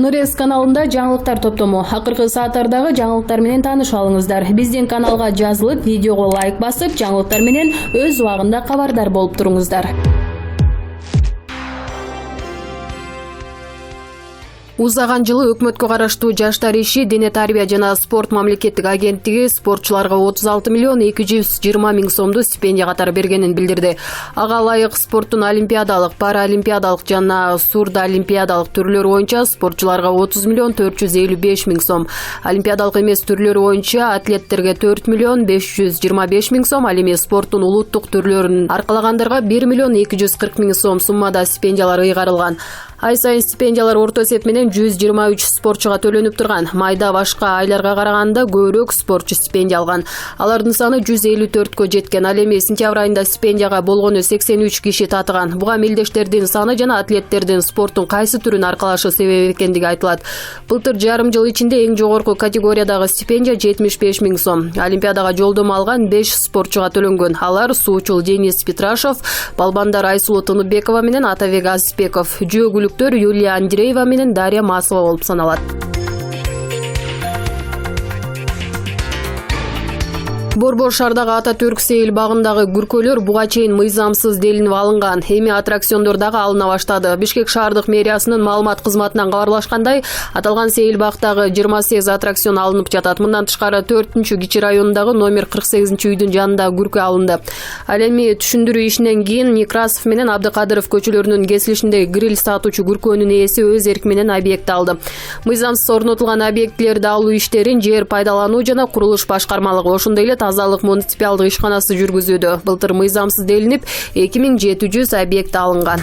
Нурес каналында жаңылыктар топтому. Акыркы сааттардагы жаңылыктар менен таанышып алыңыздар. Биздин каналга жазылып, видеого лайк басып, жаңылыктар менен өз убагында кабардар болуп туруңуздар. Узаган жылы өкмөткө караштуу жаштар иши, дене тарбия жана спорт мамлекеттик агенттиги спортчуларга 36 миллион 220 миң сомду стипендия катары бергенин билдирди. Ага ылайык спорттун олимпиадалык, параолимпиадалык жана сурдоолимпиадалык түрлөрү боюнча спортчуларга 30 миллион 455 миң сом, олимпиадалык эмес түрлөрү боюнча атлеттерге 4 миллион 525 миң сом, ал эми спорттун улуттук түрлөрүн аркалагандарга 1 миллион 240 миң сом суммада стипендиялар ыйгарылган. Ай сайын стипендиялар орто эсеп менен 123 спортчуга төлөнүп турган. Майда башка айларга караганда көбүрөөк спортчу стипендия алган. Алардын саны 154кө жеткен. Ал эми сентябрь айында стипендияга болгону 83 киши татыган. Буга мелдештердин саны жана атлеттердин спорттун кайсы түрүн аркалашы себеп экендиги айтылат. Былтыр жарым жыл ичинде эң жогорку категориядагы стипендия 75 миң сом. Олимпиадага жолдомо алган 5 спортчуга төлөнгөн. Алар суучул Денис Петрашов, балбандар Айсулу Тыныбекова менен Атабек Азизбеков, Юлия Андреева менен Дарья Маслова болуп саналат. Борбор шаардагы Ататүрк сейил багындагы күркөлөр буга чейин мыйзамсыз делинип алынган. Эми аттракциондор дагы алына баштады. Бишкек шаардык мэриясынын маалымат кызматынан кабарлашкандай, аталган сейил багдагы 28 аттракцион алынып жатат. Мындан тышкары 4-чү кичи районундагы номер 48-үйдүн жанында күркө алынды. Ал эми түшүндүрүү ишинен кийин Некрасов менен Абдыкадыров көчөлөрүнүн кесилишинде гриль сатуучу күркөнүн ээси өз эрки менен объект алды. Мыйзамсыз орнотулган объектилерди алуу иштерин жер пайдалануу жана курулуш башкармалыгы, ошондой эле тазалык муниципалдык ишканасы жүргүзүүдө. Былтыр мыйзамсыз делинип 2700 объект алынган.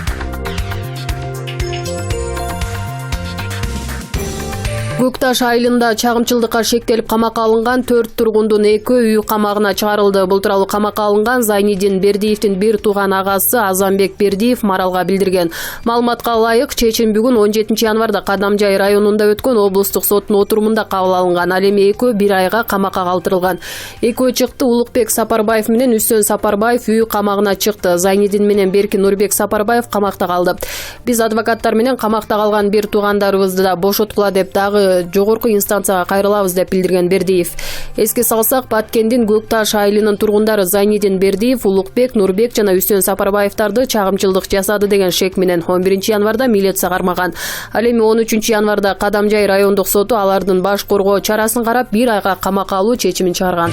Көкташ айылында чагымчылдыкка шектелип камакка алынган 4 тургундун 2 үй камагына чыгарылды. Бул тууралуу камакка алынган Зайнидин Бердиевдин бир тууган агасы Азамбек Бердиев Маралга билдирген. Маалыматка ылайык, чечим бүгүн 17 январда Кадамжай районунда өткөн облустук соттун отурумунда кабыл алынган. Ал эми 2 бир айга камакка калтырылган. 2 чыкты. Улукбек Сапарбаев менен Үсөн Сапарбаев үй камагына чыкты. Зайнидин менен Берки Нурбек Сапарбаев камакта калды. Биз адвокаттар менен камакта калган бир туугандарыбызды да бошоткула деп дагы жогорку инстанцияга кайрылабыз деп билдирген Бердиев. Эске салсак, Баткендин Көкташ айылынын тургундары Зайнидин Бердиев, Улукбек, Нурбек жана Үсөн Сапарбаевдарды чагымчылдык жасады деген шек менен 11 январда милиция кармаган. Ал эми 13 январда Кадамжай райондук соту алардын баш коргоо чарасын карап 1 айга камакка алуу чечимин чыгарган.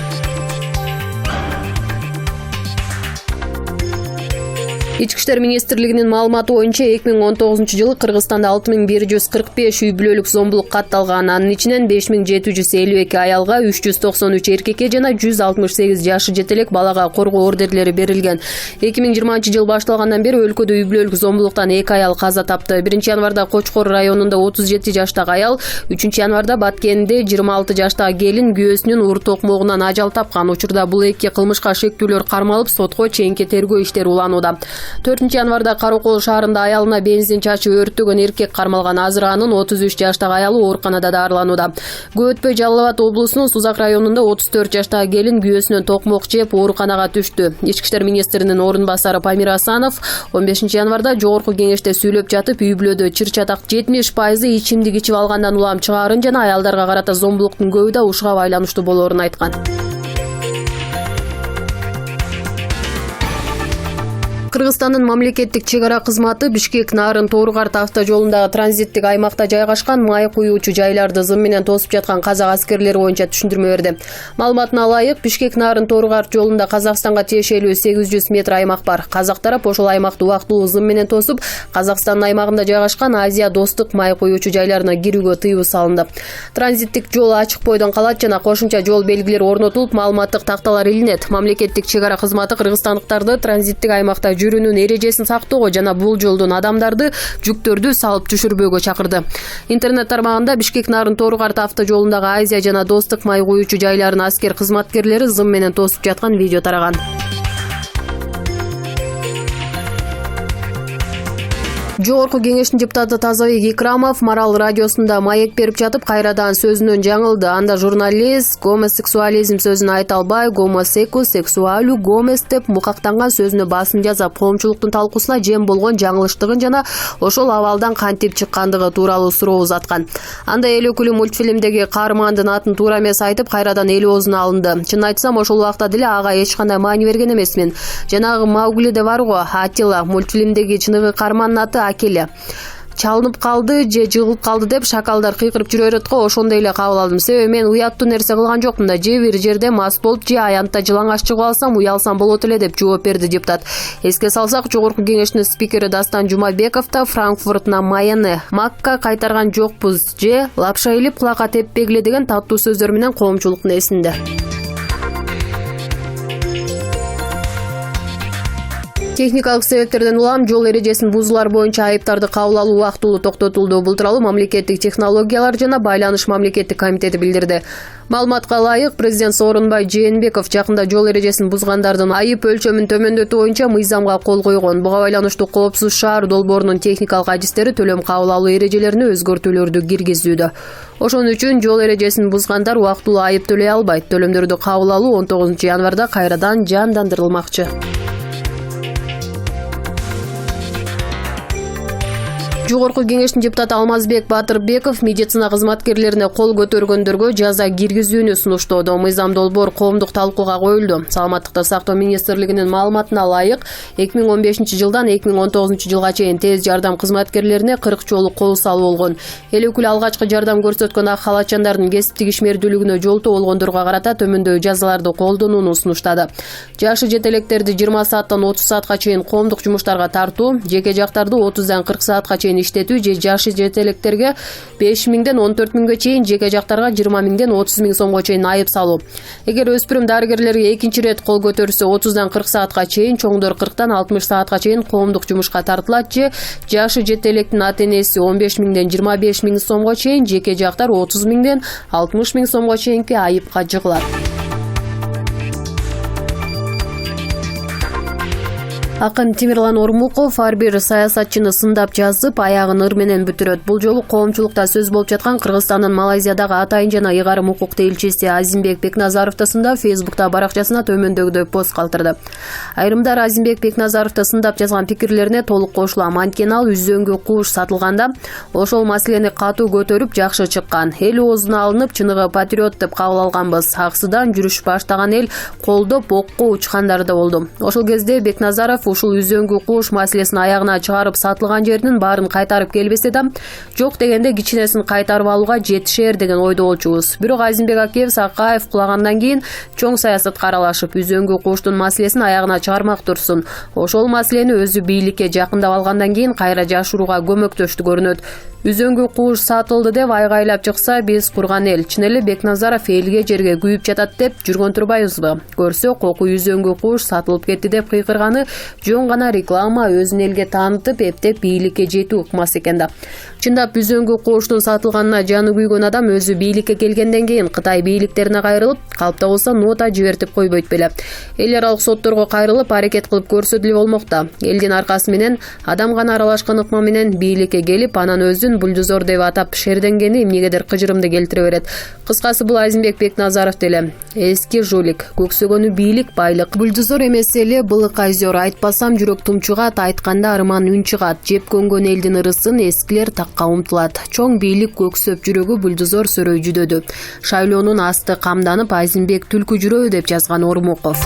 Ички иштер министрлигинин маалыматы боюнча 2019-жылы Кыргызстанда 6145 үй бүлөлүк зомбулук катталган. Анын ичинен 5752 аялга, 393 эркекке жана 168 жашы жетелек балага коргоо ордерлери берилген. 2020-жыл башталгандан бери өлкөдө үй бүлөлүк зомбулуктан 2 аял каза тапты. 1 январда Кочкор районунда 37 жаштагы аял, 3 январда Баткенде 26 жаштагы келин күйөөсүнүн уур токмогунан ажал тапкан. Учурда бул эки кылмышка шектүүлөр кармалып, сотко чейинки тергөө иштери уланууда. 4 январда Каракол шаарында аялына бензин чачып өрттөгөн эркек кармалган. Азыр анын 33 жаштагы аялы ооруканада даарыланууда. Көп өтпөй Жалал Абад облусунун Сузак районунда 34 жаштагы келин күйөөсүнөн токмок жеп ооруканага түштү. Ички иштер министринин орун басары Памир Асанов 15 январда жогорку кеңеште сүйлөп жатып, үй бүлөдө чыр-чатак 70% ичимдик ичип алгандан улам чыгаарын жана аялдарга карата зомбулуктун көбү да ушуга байланыштуу болоорун айткан. Кыргызстандын мамлекеттик чек-ара кызматы Бишкек Нарын Тооругарт автожолундагы транзиттик аймакта жайгашкан май куюучу жайларды зым менен тосуп жаткан казак аскерлери боюнча түшүндүрмө берди. Маалыматына ылайык, Бишкек Нарын Тооругарт жолунда Казакстанга тиешелүү 800 метр аймак бар. Казак тарап ошол аймакты убактылуу зым менен тосуп, Казакстандын аймагында жайгашкан Азия достук май куюучу жайларына кирүүгө тыюу салынды. Транзиттик жол ачык бойдон калат жана кошумча жол белгилери орнотулуп, маалыматтык такталар илинет. Мамлекеттик чек-ара кызматы кыргызстандыктарды транзиттик аймакта жүрүүнүн эрежесин сактоого жана бул жолдон адамдарды, жүктөрдү салып түшүрбөөгө чакырды. Интернет тармагында Бишкек Нарын Тооругарт автожолундагы Азия жана достук май куюучу жайларын аскер кызматкерлери зым менен тосуп жаткан видео тараган. Жогорку кеңештин депутаты Тазабек Икрамов Марал радиосунда маек берип жатып кайрадан сөзүнөн жаңылды. Анда журналист гомосексуализм сөзүн айта албай, гомосекус, сексуалу, гомес деп мукактанган сөзүнө басым жазып, коомчулуктун талкуусуна жем болгон жаңылыштыгын жана ошол абалдан кантип чыккандыгы тууралуу суроо узаткан. Анда эл өкүлү мультфильмдеги каармандын атын туура эмес айтып, кайрадан эл оозуна алынды. Чынын айтсам, ошол убакта деле ага эч кандай маани берген эмесмин. Жанагы Мауглиде бар го, Атила мультфильмдеги чыныгы каармандын аты Акеле. Чалынып калды же жыгылып калды деп шакалдар кыйкырып жүрө берет го, ошондой эле кабыл алдым. Себеби мен уяттуу нерсе кылган жокмун да, же бир жерде мас болуп, же аянтта жылаңач чыгып алсам, уялсам болот эле деп жооп берди депутат. Эске салсак, жогорку кеңештин спикери Дастан Жумабеков да Франкфурт на Майене Макка кайтарган жокпуз же лапша илип кулакка теппегиле деген таттуу сөздөр менен коомчулуктун эсинде. Техникалык себептерден улам жол эрежесин бузуулар боюнча айыптарды кабыл алуу убактылуу токтотулду. Бул тууралуу Мамлекеттик технологиялар жана байланыш мамлекеттик комитети билдирди. Маалыматка ылайык, президент Сооронбай Жээнбеков жакында жол эрежесин бузгандардын айып өлчөмүн төмөндөтүү боюнча мыйзамга кол койгон. Буга байланыштуу Коопсуз шаар долбоорунун техникалык адистери төлөм кабыл алуу эрежелерине өзгөртүүлөрдү киргизүүдө. Ошон үчүн жол эрежесин бузгандар убактылуу айып төлөй албайт. Төлөмдөрдү кабыл алуу 19 январда кайрадан жандандырылмакчы. Жогорку кеңештин депутаты Алмазбек Батырбеков медицина кызматкерлерине кол көтөргөндөргө жаза киргизүүнү сунуштоодо. Мыйзам долбоор коомдук талкууга коюлду. Саламаттыкты сактоо министрлигинин маалыматына ылайык, 2015 жылдан 2019 жылга чейин тез жардам кызматкерлерине 40 жолу кол салуу болгон. Эл өкүлү алгачкы жардам көрсөткөн ак халачандардын кесиптик ишмердүүлүгүнө жолтоо болгондорго карата төмөндөгү жазаларды колдонууну сунуштады. Жашы жете электерди 20 сааттан 30 саатка чейин коомдук жумуштарга тартуу, жеке жактарды 30дан 40 саатка чейин иштетүү же жашы жете электерге 5000ден 14000ге чейин, жеке жактарга 20000ден 30000 сомго чейин айып салуу. Эгер өспүрүм дарыгерлерге экинчи ирет кол көтөрүлсө 30дан 40 саатка чейин, чоңдор 40дан 60 саатка чейин коомдук жумушка тартылат же жашы жете электин ата-энеси 15000ден 25000 сомго чейин, жеке жактар 30000ден 60000 сомго чейинки айыпка жыгылат. Акын Тимирлан Ормуков ар бир саясатчыны сындап жазып, аягын ыр менен бүтүрөт. Бул жолу коомчулукта сөз болуп жаткан Кыргызстандын Малайзиядагы атайын жана ыйгарым укуктуу элчиси Азимбек Бекназаровду сындап, Фейсбукта баракчасына төмөндөгүдөй пост калтырды. Айрымдар Азимбек Бекназаровду сындап жазган пикирлерине толук кошулам. Анткени ал үзөңгү куш сатылганда ошол маселени катуу көтөрүп жакшы чыккан. Эл оозуна алынып, чыныгы патриот деп кабыл алганбыз. Аксыдан жүрүш баштаган эл колдоп окко учкандар да болду. Ошол кезде Бекназаров ушул үзөңгү куш маселесин аягына чыгарып, сатылган жеринин баарын кайтарып келбесе да, жок дегенде кичинесин кайтарып алууга жетишер деген ойдо болчубуз. Бирок Азимбек Акиев Сакаев кулагандан кийин чоң саясатка аралашып, үзөңгү куштун маселесин аягына чыгармак турсун. Ошол маселени өзү бийликке жакындап алгандан кийин кайра жашырууга көмөктөштү көрүнөт. Үзөңгү куш сатылды деп айгайлап чыкса, биз курган эл. Чын эле Бекназаров элге жерге күйүп жатат деп жүргөн турбайбызбы? Көрсөк, окуу үзөңгү куш сатылып кетти деп кыйкырганы жөн гана реклама, өзүн элге таанытып, эптеп бийликке жетүү ыкмасы экен да. Чындап үзөңгү куштун сатылганына жаны күйгөн адам өзү бийликке келгенден кийин Кытай бийликтерине кайрылып, калпта болсо нота жибертип койбойт беле. Эл аралык сотторго кайрылып, аракет кылып көрсө деле болмокта. Элдин аркасы менен, адам гана аралашкан ыкма менен бийликке келип, анан өзүн бульдозер деп атап шерденгени эмнегедир кыжырымды келтире берет. Кыскасы, бул Азимбек Бекназаров деле эски жулик, көксөгөнү бийлик, байлык. Бульдозер эмес эле былык айзер, айтпасам жүрөк тумчугат, айтканда арман үн чыгат. Жеп көнгөн элдин ырысын эскилер такка умтулат. Чоң бийлик көксөп жүрөгү бульдозер сөрөй жүдөдү. Шайлоонун асты камданып, Азимбек түлкү жүрөбү деп жазган Ормуков.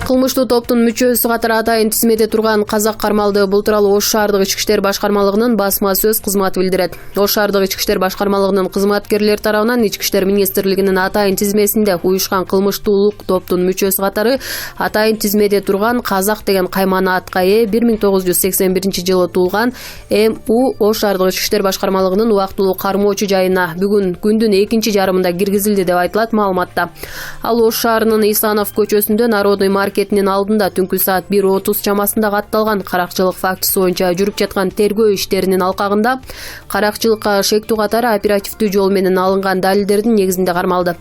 Кылмыштуу топтун мүчөсү катары атайын тизмеде турган казак кармалды. Бул тууралуу Ош шаардык ички иштер башкармалыгынын басма сөз кызматы билдирет. Ош шаардык ички иштер башкармалыгынын кызматкерлери тарабынан ички иштер министрлигинин атайын тизмесинде уюшкан кылмыштуулук топтун мүчөсү катары атайын тизмеде турган Казак деген каймана атка ээ 1981 жылы туулган МУ Ош шаардык ички иштер башкармалыгынын убактылуу кармоочу жайына бүгүн күндүн экинчи жарымында киргизилди деп айтылат маалыматта. Ал Ош шаарынын Исанов көчөсүндө Народный маркетинин алдында түнкү саат 1:30 чамасында катталган каракчылык фактысы боюнча жүрүп жаткан тергөө иштеринин алкагында каракчылыкка шектүү катары оперативдүү жол менен алынган далилдердин негизинде кармалды.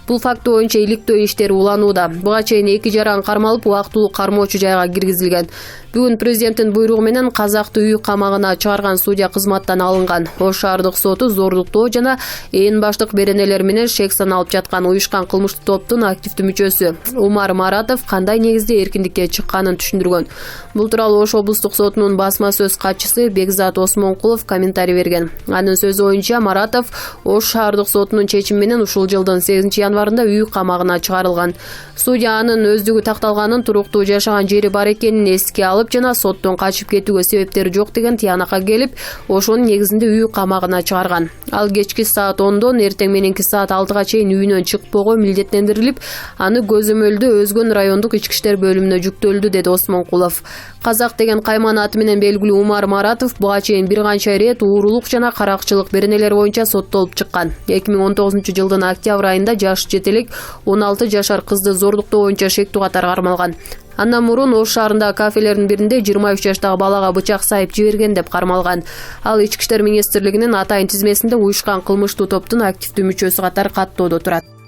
Бул факт боюнча иликтөө иштери уланууда. Буга чейин 2 жаран кармалып, убактылуу кармоочу жайга киргизилген. Бүгүн президенттин буйругу менен казакты үй камагына чыгарган судья кызматтан алынган. Ош шаардык соту зордуктоо жана ээн баштык беренелер менен шек саналып жаткан уюшкан кылмыштуу топтун активдүү мүчөсү Умар Маратов кандай негизде эркиндикке чыкканын түшүндүргөн. Бул тууралуу Ош облустук сотунун басма сөз катчысы Бекзат Осмонкулов комментарий берген. Анын сөзү боюнча Маратов Ош шаардык сотунун чечими менен ушул жылдын 8 январында үй камагына чыгарылган. Судья анын өздүгү такталганын, туруктуу жашаган жери бар экенин эске алып жана соттон качып кетүүгө себептери жок деген тыянакка келип, ошонун негизинде үй камагына чыгарган. Ал кечки саат 10дон эртең мененки саат 6га чейин үйүнөн чыкпоого милдеттендирилип, аны көзөмөлдөө Өзгөн райондук ички иштер бөлүмүнө жүктөлдү, деди Осмонкулов. Казак деген кайман аты менен белгилүү Умар Маратов буга чейин бир канча ирет уурулук жана каракчылык беренелер боюнча соттолуп чыккан. 2019-жылдын октябрь айында жаш жетелек 16 жашар кызды зордуктоо боюнча шектүү катары кармалган. Андан мурун Ош шаарындагы кафелердин биринде 23 жаштагы балага бычак сайып жиберген деп кармалган. Ал Ички иштер министрлигинин атайын тизмесинде уюшкан кылмыштуу топтун активдүү мүчөсү катары каттоодо турат.